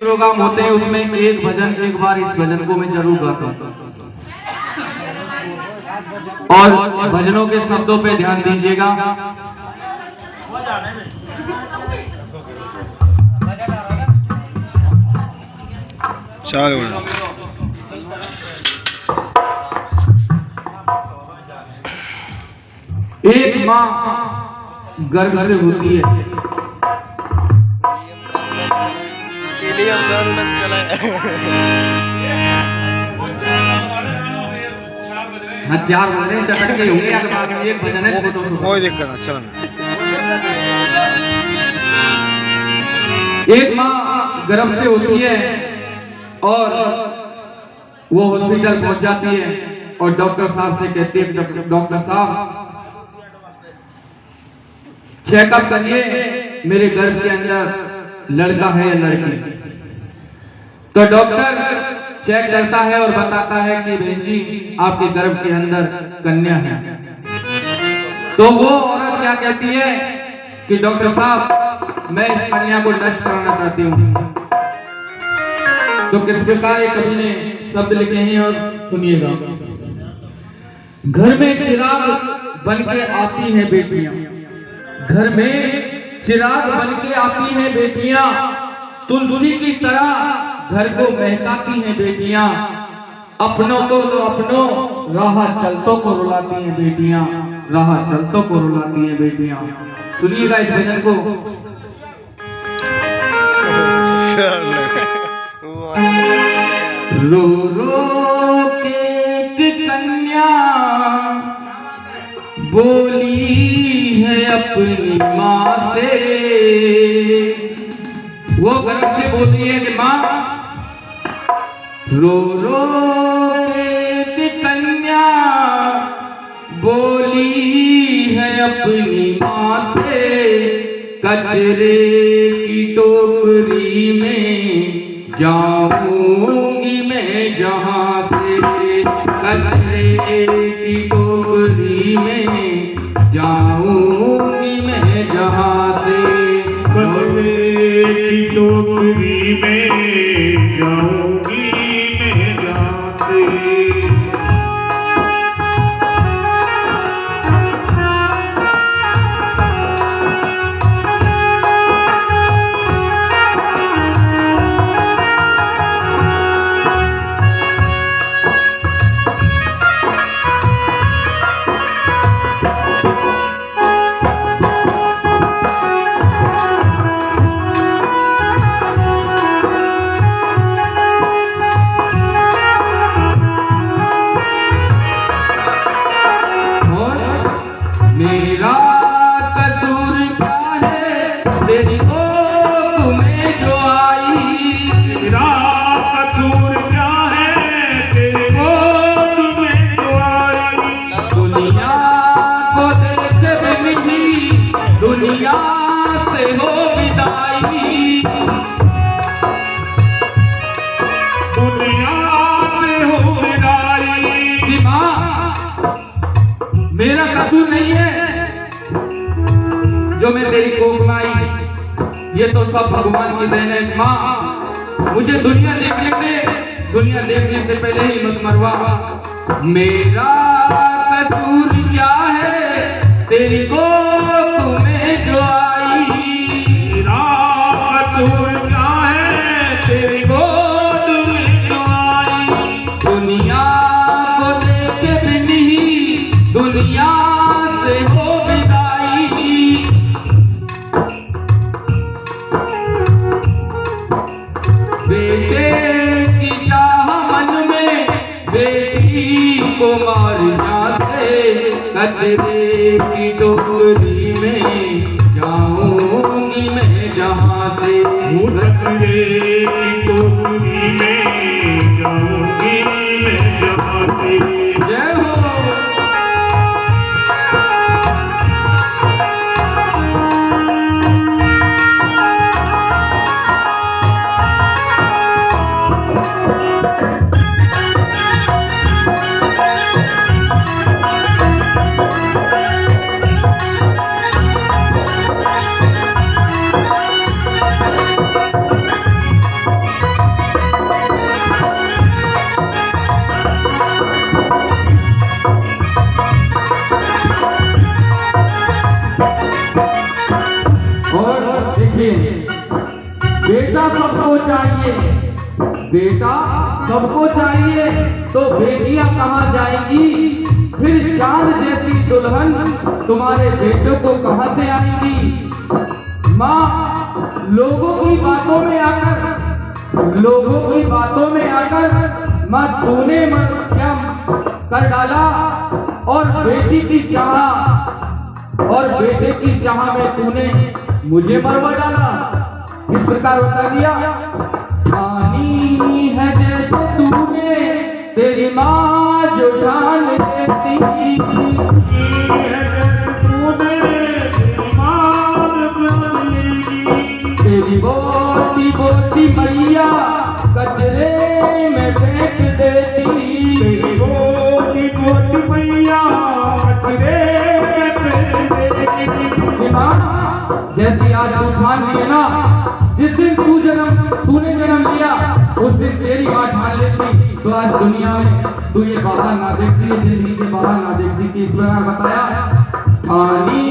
Programme होते हैं उसमें एक भजन एक बार इस भजन को मैं जरूर गाता हूँ और भजनों के शब्दों पे ध्यान दीजिएगा। एक माँ गर्भ से होती है, हाँ 4 बोल रहे हैं, चटक के होंगे अगर बाकी एक भजन है कोई दिक्कत नहीं, चलो। एक माँ गर्भ से होती है और वो हॉस्पिटल पहुंच जाती है और डॉक्टर साहब से कहती है, डॉक्टर साहब चेकअप करिए मेरे गर्भ के अंदर लड़का है या लड़की। तो डॉक्टर चेक करता है और बताता है कि बहन जी आपके गर्भ के अंदर कन्या है। तो वो औरत क्या कहती है कि डॉक्टर साहब मैं इस कन्या को नष्ट कराना चाहती हूँ। तो किस प्रकार एक कवि ने शब्द लिखे हैं और सुनिएगा। घर में चिराग बन के आती हैं बेटियां, घर में चिराग बन के आती हैं बेटियां, तुलसी की तरह घर को महकाती हैं बेटियां, अपनों को तो अपनों राह चलतों को रुलाती हैं बेटियां, राह चलतों को रुलाती हैं बेटियां। सुनिएगा इस भजन को। रो रो के कन्या बोली है अपनी माँ से, वो गर्भ से बोलती है कि माँ रो रो के कन्या बोली है अपनी माँ से, कचरे की टोकरी में जाऊंगी मैं जहाँ से, कचरे की टोकरी में जाऊंगी मैं जहाँ से, कचरे की टोकरी में जाऊंगी मैं जहाँ से। मेरा कसूर क्या है तेरी गोद में जो आई, मेरा कसूर क्या है तेरी गोद में जो आई, दुनिया को देख मिली दुनिया से हो विदाई, दुनिया से हो विदाई। माँ मेरा कसूर नहीं है जो मैं तेरी कोख में आई, ये तो सब भगवान की देन है। माँ मुझे दुनिया देखने दे, दुनिया देखने से पहले ही मत मरवा। मेरा कसूर क्या है तेरी कोख में जो आई, मेरा कसूर क्या है तेरी गोद में जो आई, दुनिया को देखे भी नहीं दुनिया से हो विदाई, बेटे की चाह मन में बेटी को मार जाते, कचरे की टोकरी में जाऊंगी मैं जहाँ से, कचरे की टोकरी में जाऊंगी मैं जहाँ से। जय हो। सबको चाहिए, बेटा सबको चाहिए, तो बेटियां कहाँ जाएंगी? फिर चांद जैसी दुल्हन तुम्हारे बेटों को कहाँ से आएगी? माँ, लोगों की बातों में आकर माँ तूने मन क्या कर डाला, और बेटी की चाह और बेटे की चाह में तूने मुझे मरवा डाला। इस प्रकार बता दिया, पानी है जैसे तूने तेरी माँ जो जान लेती, तेरी बोटी बोटी मैया कचरे में फेंक देती, तेरी बोटी बोटी मैया कचरे में फेंक देती। माँ, जैसी आज तूफान लिए ना, जिस दिन तूने जन्म लिया उस दिन तेरी माँ ठान लेती, तो आज दुनिया में तू ये बाहर ना देखती, जिंदगी के बाहर ना देखती कि इस प्रकार बताया, पानी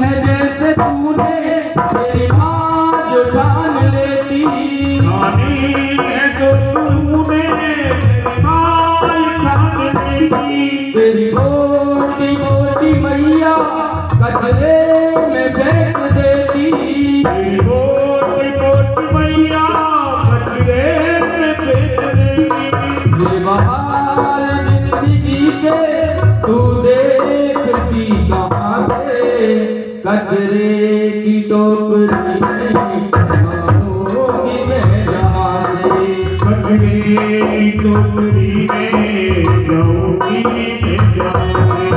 है जैसे तूने तेरी माँ जो जान लेती, पानी है जो तूने तेरी माँ जान लेती, तेरी बोटी बोटी मैया कचरे में फेंक देती, तेरी बोटी बोटी मैया कचरे में फेंक देती। ये बहार जिंदगी के तू देखती कहाँ से, कचरे की टोकरी में होगी मैं जहाँ से, कचरे की टोकरी में जाऊंगी मैं जहाँ से।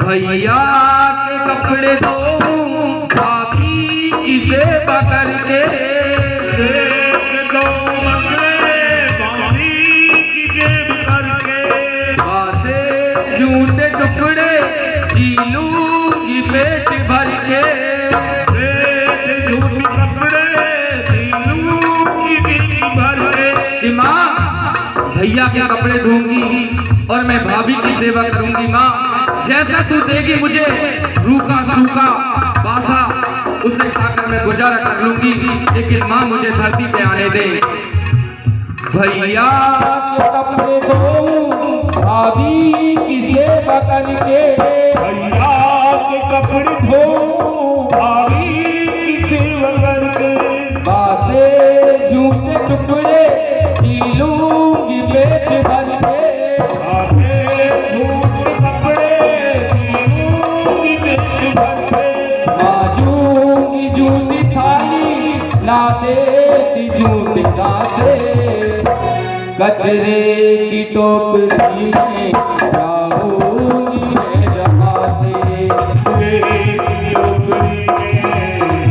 भैया के कपड़े दो भाभी की सेवा करके, दो मंगले भाभी की जेब करके, बासे झूठे टुकड़े जी लूंगी पेट भर के, झूठी कपड़े जी लूंगी पेट भर के। माँ, भैया के कपड़े धोऊंगी और मैं भाभी की सेवा करूंगी। माँ, जैसा तू देगी मुझे रूखा सूखा बासा, उसे खाकर मैं गुजारा कर लूंगी, लेकिन माँ मुझे धरती पे आने दे। भैया के कपड़े धोऊं भाभी की सेवा करके, भैया के कपड़े धोऊं भाभी की सेवा करके, बासे झूठे टुकड़े जी लूंगी पेट भर के, झूठे कपड़े जी लूंगी पेट भर के, बाजूंगी झूठी थाली ला देती झूठी गासे, कचरे की टोकरी में जाऊंगी मैं जहाँ से, कचरे की टोकरी में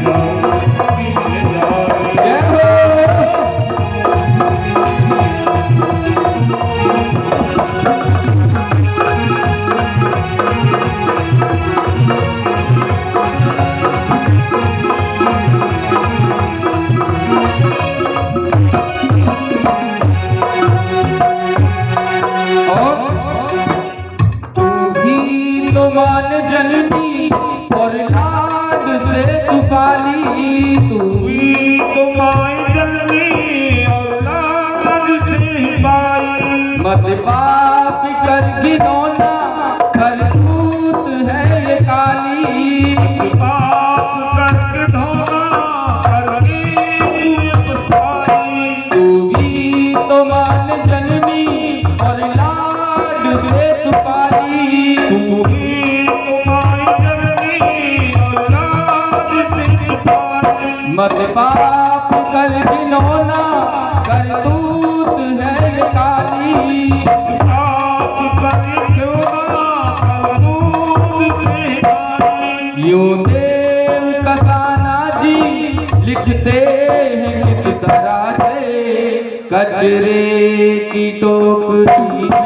जाऊंगी मैं जहाँ से। मान जननी और लाड से तू पाली, तू ही तो माय जननी और लाड से पाली, मत पाप कर गिनौना करतूत है ये काली, पाप कर धोना करनी तू सारी, तू भी तो मान जननी और लाड से तू पाली, तू ही मत पाप कर गिनौना करतूत है ये काली, पाप कर गिनौना करतूत यूं देव कसाना जी लिखते हैं किस तरह से, कचरे की टोकरी